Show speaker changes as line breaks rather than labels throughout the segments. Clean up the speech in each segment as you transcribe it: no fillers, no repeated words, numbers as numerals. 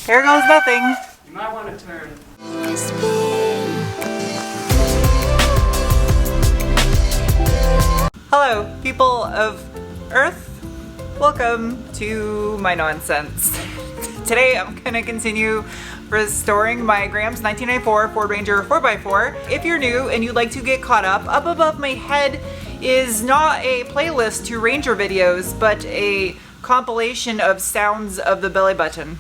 Here goes nothing.
You might want to turn.
Hello, people of Earth. Welcome to my nonsense. Today I'm gonna continue restoring my Graham's 1994 Ford Ranger 4x4. If you're new and you'd like to get caught up above my head is not a playlist to Ranger videos, but a compilation of sounds of the belly button.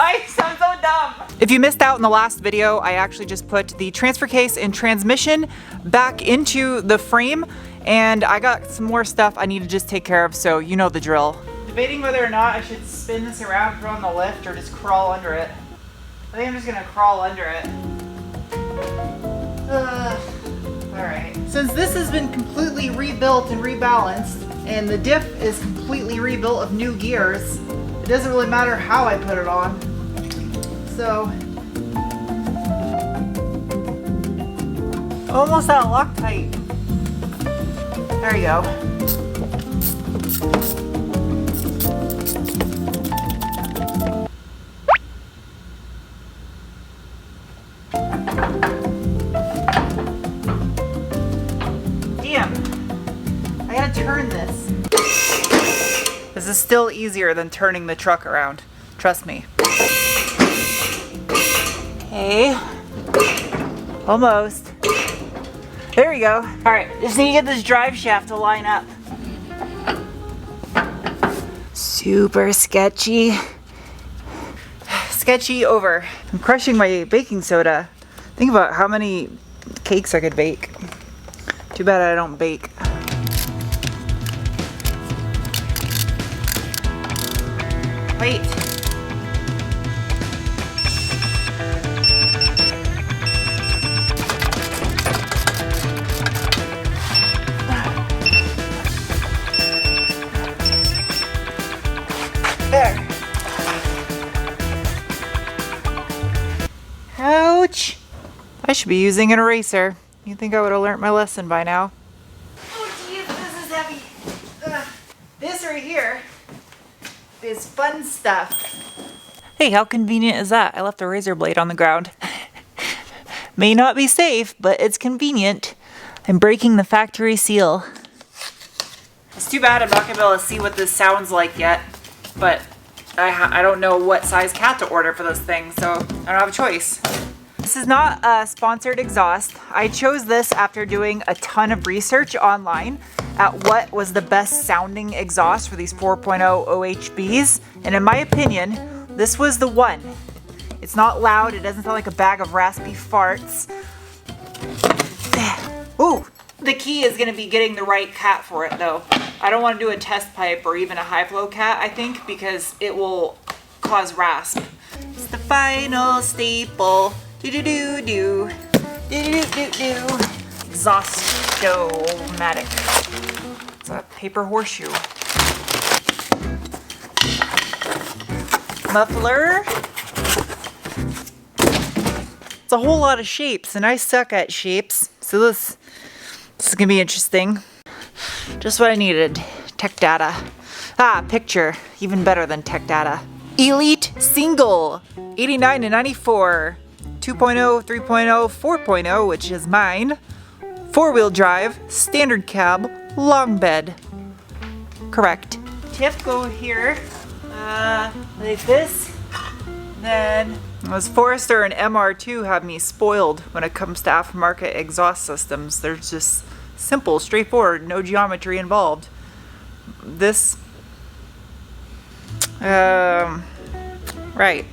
I sound so dumb! If you missed out in the last video, I actually just put the transfer case and transmission back into the frame, and I got some more stuff I need to just take care of, so you know the drill. Debating whether or not I should spin this around, throw on the lift, or just crawl under it. I think I'm just gonna crawl under it. Alright. Since this has been completely rebuilt and rebalanced, and the diff is completely rebuilt of new gears, it doesn't really matter how I put it on. So, almost out of Loctite. There you go. Damn. I gotta turn this. This is still easier than turning the truck around. Trust me. Okay. Almost. There we go. Alright, just need to get this drive shaft to line up. Super sketchy. Sketchy over. I'm crushing my baking soda. Think about how many cakes I could bake. Too bad I don't bake. Wait. There. Ouch. I should be using an eraser. You'd think I would have learned my lesson by now. Oh geez, this is heavy. This right here is fun stuff. Hey, how convenient is that? I left a razor blade on the ground. May not be safe, but it's convenient. I'm breaking the factory seal. It's too bad I'm not gonna be able to see what this sounds like yet, but I don't know what size cat to order for this thing, so I don't have a choice. This is not a sponsored exhaust. I chose this after doing a ton of research online at what was the best sounding exhaust for these 4.0 OHBs, and in my opinion, this was the one. It's not loud, it doesn't sound like a bag of raspy farts. Ooh, the key is gonna be getting the right cat for it though. I don't wanna do a test pipe or even a high flow cat, I think, because it will cause rasp. It's the final staple. Do-do-do-do. Do-do-do-do-do. Exhaust-o-matic. It's a paper horseshoe. Muffler. It's a whole lot of shapes, and I suck at shapes. So this is gonna be interesting. Just what I needed. Tech data. Ah, picture. Even better than tech data. Elite single. 89 to 94. 2.0, 3.0, 4.0, which is mine. 4-wheel drive, standard cab, long bed. Correct. Tip go here, like this. Then, as Forester and MR2 have me spoiled when it comes to aftermarket exhaust systems. They're just simple, straightforward, no geometry involved. This, right.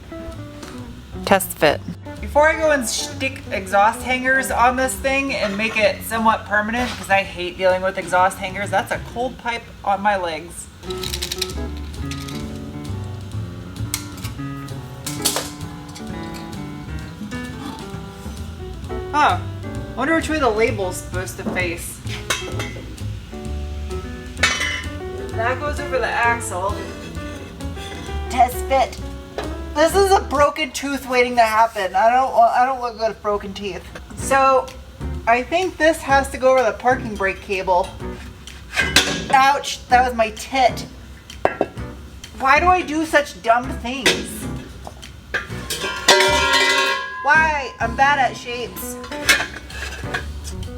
Test fit. Before I go and stick exhaust hangers on this thing and make it somewhat permanent, because I hate dealing with exhaust hangers, that's a cold pipe on my legs. Huh. I wonder which way the label's supposed to face. That goes over the axle. Test fit. This is a broken tooth waiting to happen. I don't look good with broken teeth. So I think this has to go over the parking brake cable. Ouch, that was my tit. Why do I do such dumb things? Why? I'm bad at shapes.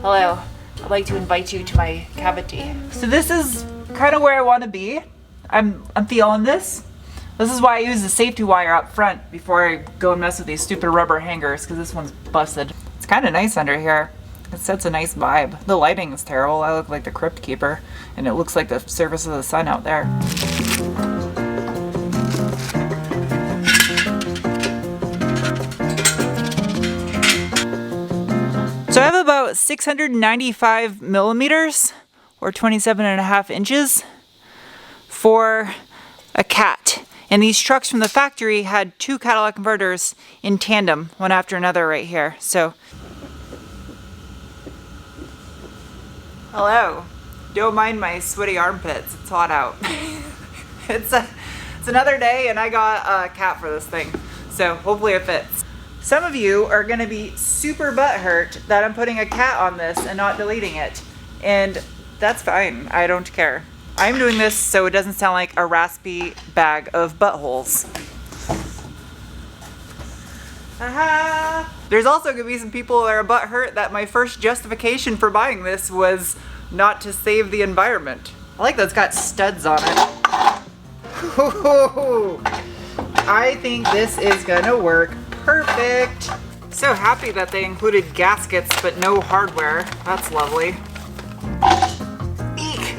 Hello, I'd like to invite you to my cavity. So this is kind of where I want to be. I'm feeling this. This is why I use the safety wire up front before I go and mess with these stupid rubber hangers, because this one's busted. It's kind of nice under here. It sets a nice vibe. The lighting is terrible. I look like the crypt keeper, and it looks like the surface of the sun out there. So I have about 695 millimeters, or 27.5 inches, for a cat. And these trucks from the factory had 2 catalytic converters in tandem, one after another right here. So, hello. Don't mind my sweaty armpits. It's hot out. It's another day, and I got a cat for this thing. So hopefully it fits. Some of you are gonna be super butthurt that I'm putting a cat on this and not deleting it. And that's fine, I don't care. I'm doing this so it doesn't sound like a raspy bag of buttholes. Aha! There's also gonna be some people that are butthurt that my first justification for buying this was not to save the environment. I like that it's got studs on it. I think this is gonna work perfect. So happy that they included gaskets but no hardware. That's lovely. Eek!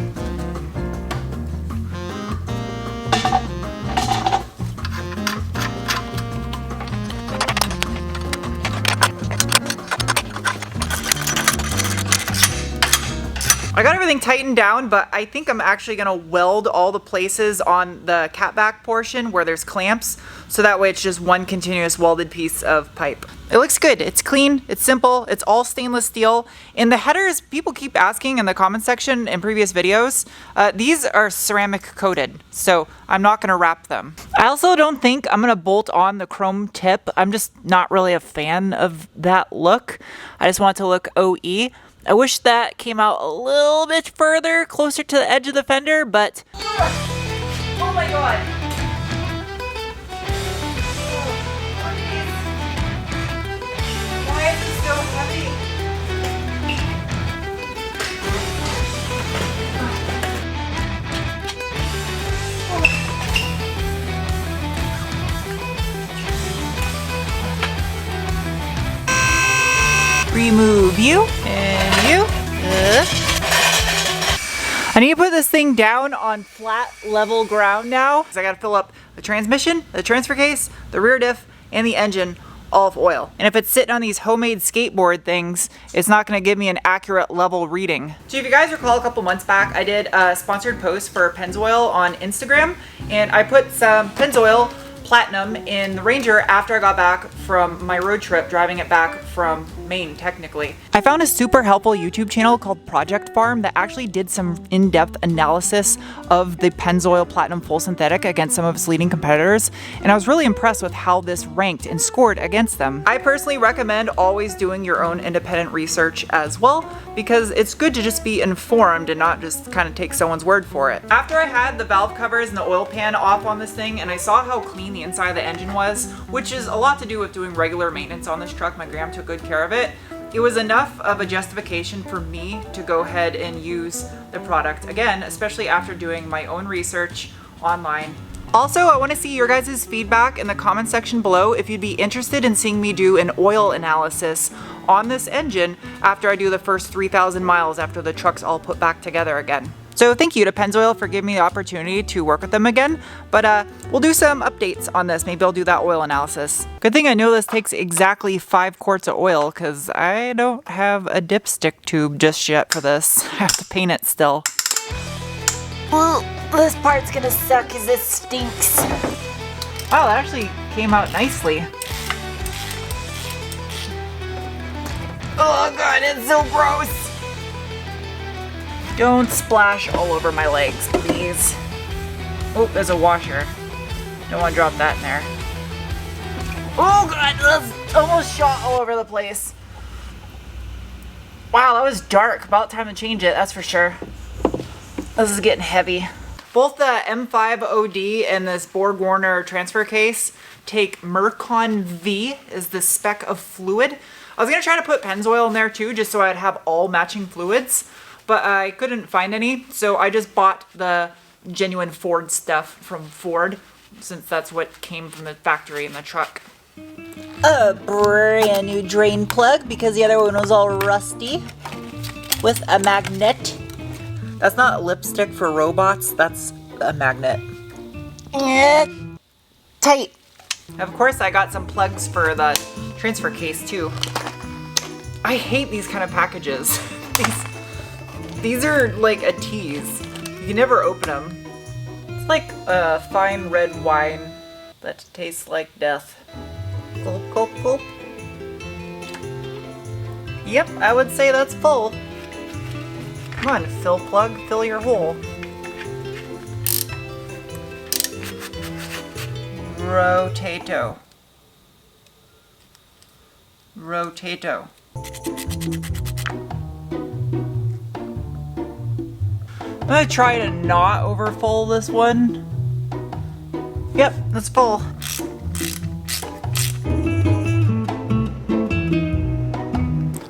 I got everything tightened down, but I think I'm actually gonna weld all the places on the catback portion where there's clamps, so that way it's just one continuous welded piece of pipe. It looks good, it's clean, it's simple, it's all stainless steel. In the headers, people keep asking in the comment section in previous videos, these are ceramic coated, so I'm not gonna wrap them. I also don't think I'm gonna bolt on the chrome tip. I'm just not really a fan of that look. I just want it to look OE. I wish that came out a little bit further, closer to the edge of the fender, but... Oh my god! Why is this so heavy? Remove you and you. I need to put this thing down on flat level ground now. I gotta fill up the transmission, the transfer case, the rear diff, and the engine all with oil. And if it's sitting on these homemade skateboard things, it's not gonna give me an accurate level reading. So if you guys recall, a couple months back, I did a sponsored post for Pennzoil on Instagram, and I put some Pennzoil Platinum in the Ranger after I got back from my road trip, driving it back from Maine, technically. I found a super helpful YouTube channel called Project Farm that actually did some in-depth analysis of the Pennzoil Platinum Full Synthetic against some of its leading competitors, and I was really impressed with how this ranked and scored against them. I personally recommend always doing your own independent research as well, because it's good to just be informed and not just kind of take someone's word for it. After I had the valve covers and the oil pan off on this thing, and I saw how clean the inside of the engine was, which is a lot to do with doing regular maintenance on this truck. My gram took good care of it. It was enough of a justification for me to go ahead and use the product again, especially after doing my own research online. Also, I want to see your guys' feedback in the comment section below if you'd be interested in seeing me do an oil analysis on this engine after I do the first 3,000 miles after the truck's all put back together again. So thank you to Pennzoil for giving me the opportunity to work with them again, but we'll do some updates on this. Maybe I'll do that oil analysis. Good thing I know this takes exactly 5 quarts of oil, because I don't have a dipstick tube just yet for this. I have to paint it still. Well, this part's gonna suck because this stinks. Wow, that actually came out nicely. Oh god, it's so gross! Don't splash all over my legs, please. Oh, there's a washer. Don't want to drop that in there. Oh god, that's almost shot all over the place. Wow, that was dark. About time to change it, that's for sure. This is getting heavy. Both the M5 OD and this Borg Warner transfer case take Mercon V is the spec of fluid. I was gonna try to put Pennzoil in there too, just so I'd have all matching fluids, but I couldn't find any, so I just bought the genuine Ford stuff from Ford, since that's what came from the factory in the truck. A brand new drain plug because the other one was all rusty with a magnet. That's not lipstick for robots, that's a magnet. Tight. Of course I got some plugs for the transfer case too. I hate these kind of packages. These are like a tease. You can never open them. It's like a fine red wine that tastes like death. Gulp, gulp, gulp. Yep, I would say that's full. Come on, fill plug, fill your hole. Rotato. Rotato. I'm gonna try to not overfull this one. Yep, that's full.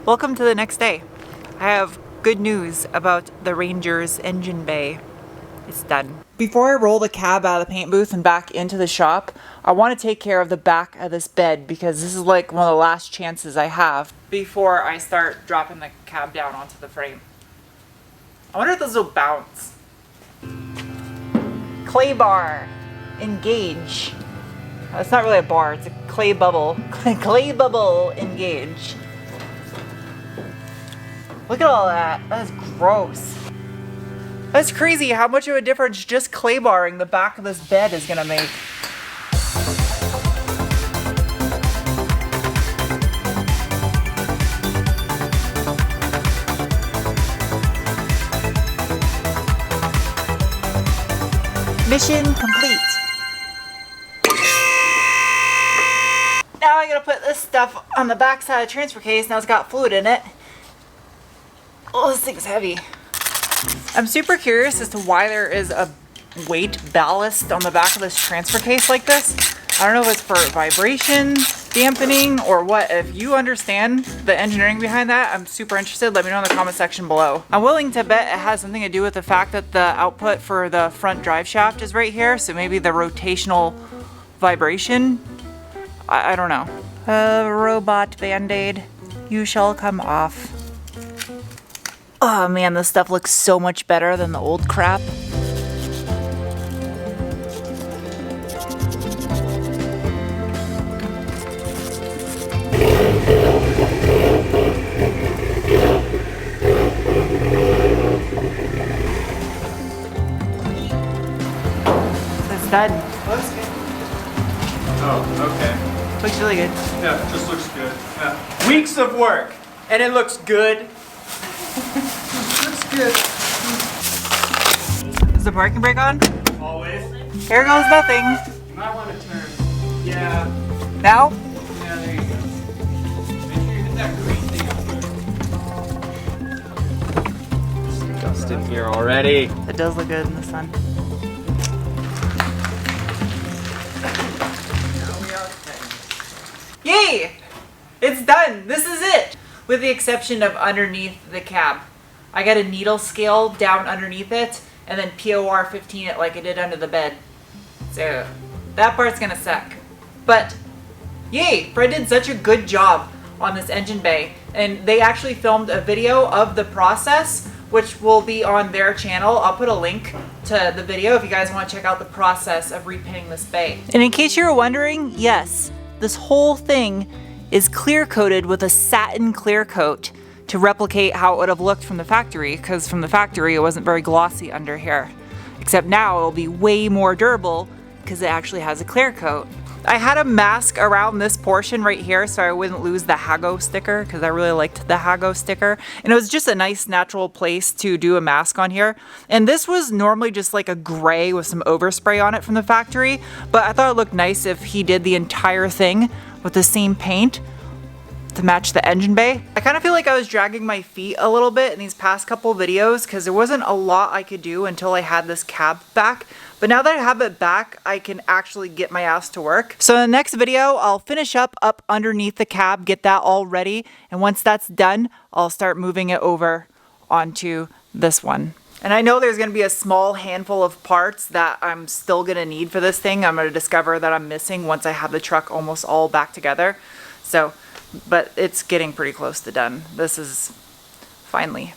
Welcome to the next day. I have good news about the Ranger's engine bay. It's done. Before I roll the cab out of the paint booth and back into the shop, I want to take care of the back of this bed because this is like one of the last chances I have before I start dropping the cab down onto the frame. I wonder if this will bounce. Clay bar. Engage. It's not really a bar, it's a clay bubble. Clay bubble. Engage. Look at all that. That is gross. That's crazy how much of a difference just clay barring the back of this bed is gonna make. Mission complete. Now I gotta put this stuff on the back side of the transfer case. Now it's got fluid in it. Oh, this thing's heavy. I'm super curious as to why there is a weight ballast on the back of this transfer case like this. I don't know if it's for vibration, dampening, or what. If you understand the engineering behind that, I'm super interested. Let me know in the comment section below. I'm willing to bet it has something to do with the fact that the output for the front drive shaft is right here, so maybe the rotational vibration. I don't know. A robot band-aid. You shall come off. Oh man, this stuff looks so much better than the old crap. It's done.
Looks good. Oh, okay.
Looks really good.
Yeah, it just looks good. Yeah. Weeks of work, and it looks good. Looks good.
Is the parking brake on?
Always.
Here goes nothing.
You might want to turn. Yeah.
Now?
Yeah, there you go. Make sure you hit that green thing up there. Dust in here already.
It does look good in the sun.
Now we are finished.
Yay! It's done. This is it. With the exception of underneath the cab. I got a needle scale down underneath it and then POR 15 it like I did under the bed. So that part's gonna suck. But yay! Fred did such a good job on this engine bay. And they actually filmed a video of the process, which will be on their channel. I'll put a link to the video if you guys want to check out the process of repainting this bay. And in case you were wondering, yes, this whole thing is clear coated with a satin clear coat to replicate how it would have looked from the factory, because from the factory it wasn't very glossy under here. Except now it'll be way more durable because it actually has a clear coat. I had a mask around this portion right here so I wouldn't lose the Hago sticker, because I really liked the Hago sticker. And it was just a nice natural place to do a mask on here. And this was normally just like a gray with some overspray on it from the factory, but I thought it looked nice if he did the entire thing with the same paint to match the engine bay. I kind of feel like I was dragging my feet a little bit in these past couple videos because there wasn't a lot I could do until I had this cab back. But now that I have it back, I can actually get my ass to work. So in the next video, I'll finish up underneath the cab, get that all ready. And once that's done, I'll start moving it over onto this one. And I know there's gonna be a small handful of parts that I'm still gonna need for this thing. I'm gonna discover that I'm missing once I have the truck almost all back together. So, but it's getting pretty close to done. This is finally,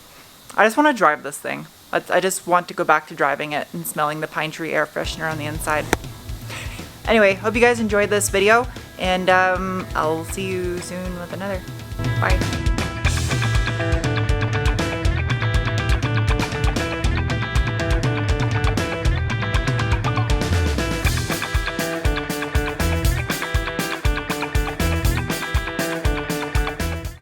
I just wanna drive this thing. I just want to go back to driving it and smelling the pine tree air freshener on the inside. Anyway, hope you guys enjoyed this video, and I'll see you soon with another. Bye.